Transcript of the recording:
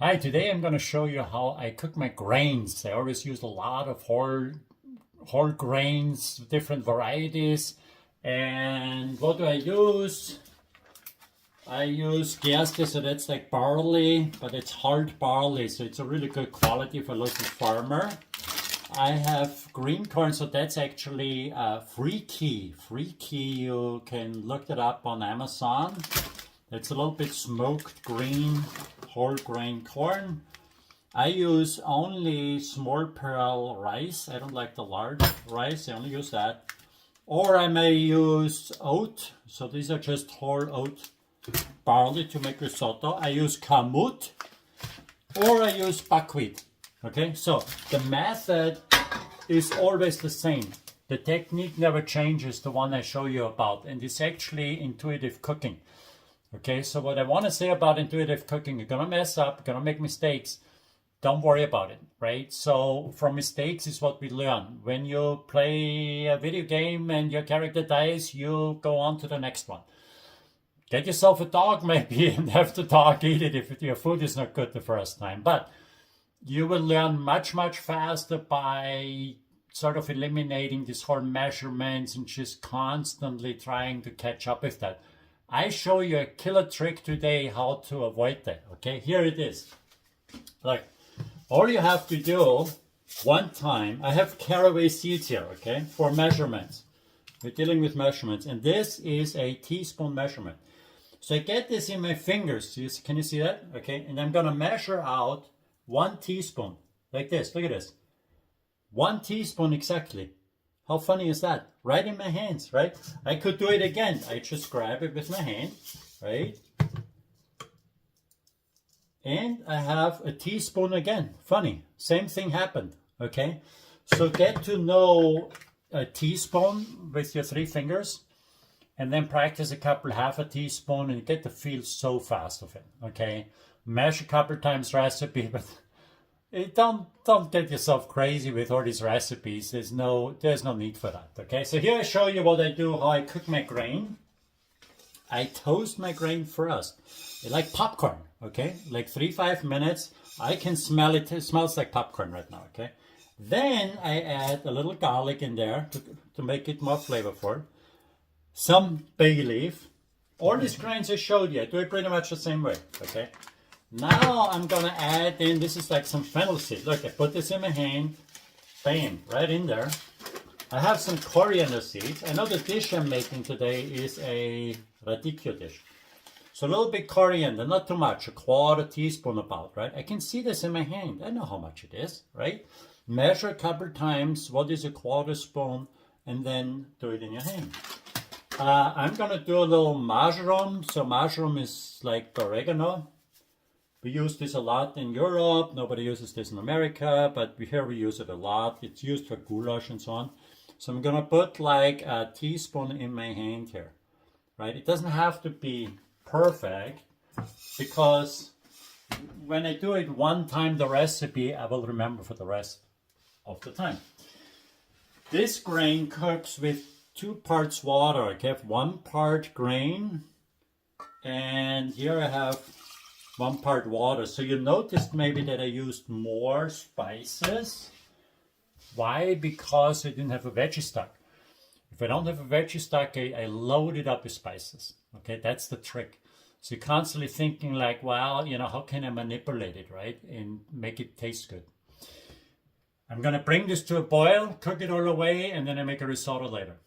Hi, today I'm going to show you how I cook my grains. I always use a lot of whole grains, different varieties. And what do I use? I use gerste, so that's like barley, but it's hard barley, so it's a really good quality for a local farmer. I have green corn, so that's actually free key. Free key, you can look that up on Amazon. It's a little bit smoked green whole grain corn. I use only small pearl rice. I don't like the large rice. I only use that. Or I may use oat. So these are just whole oat barley to make risotto. I use kamut or I use buckwheat. Okay, so the method is always the same. The technique never changes, the one I show you about, and it's actually intuitive cooking. Okay, so what I want to say about intuitive cooking, you're going to mess up, you're going to make mistakes. Don't worry about it, right? So from mistakes is what we learn. When you play a video game and your character dies, you go on to the next one. Get yourself a dog maybe and have the dog eat it if your food is not good the first time. But you will learn much, much faster by sort of eliminating these whole measurements and just constantly trying to catch up with that. I show you a killer trick today how to avoid that. Okay, here it is. Like, all you have to do one time, I have caraway seeds here, okay, for measurements. We're dealing with measurements, and this is a teaspoon measurement. So I get this in my fingers. Can you see that? Okay, and I'm gonna measure out 1 teaspoon, like this. Look at this. 1 teaspoon exactly. How funny is that? Right in my hands, right? I could do it again. I just grab it with my hand, right? And I have a teaspoon again. Funny. Same thing happened, okay? So get to know a teaspoon with your 3 fingers and then practice a couple, half a teaspoon, and you get the feel so fast of it, okay? Measure a couple times recipe, but don't get yourself crazy with all these recipes. There's no need for that. Okay, so here I show you what I do, how I cook my grain. I toast my grain first, like popcorn. Okay, like 3-5 minutes. I can smell it. It smells like popcorn right now. Okay, then I add a little garlic in there to make it more flavorful. Some bay leaf. All these grains I showed you, I do it pretty much the same way. Okay. Now I'm gonna add in, this is like some fennel seed. Look, I put this in my hand, bam, right in there. I have some coriander seeds. I know the dish I'm making today is a radicchio dish. So a little bit coriander, not too much, a 1/4 teaspoon about, right? I can see this in my hand. I know how much it is, right? Measure a couple times, what is a 1/4 spoon, and then do it in your hand. I'm gonna do a little marjoram. So marjoram is like oregano. We use this a lot in Europe. Nobody uses this in America, but here we use it a lot. It's used for goulash and so on. So I'm gonna put like a teaspoon in my hand here, right? It doesn't have to be perfect because when I do it one time, the recipe, I will remember for the rest of the time. This grain cooks with 2 parts water. Okay, I have 1 part grain, and here I have 1 part water. So you noticed maybe that I used more spices. Why? Because I didn't have a veggie stock. If I don't have a veggie stock, I load it up with spices. Okay, that's the trick. So you're constantly thinking like, well, you know, how can I manipulate it, right? And make it taste good. I'm gonna bring this to a boil, cook it all away, and then I make a risotto later.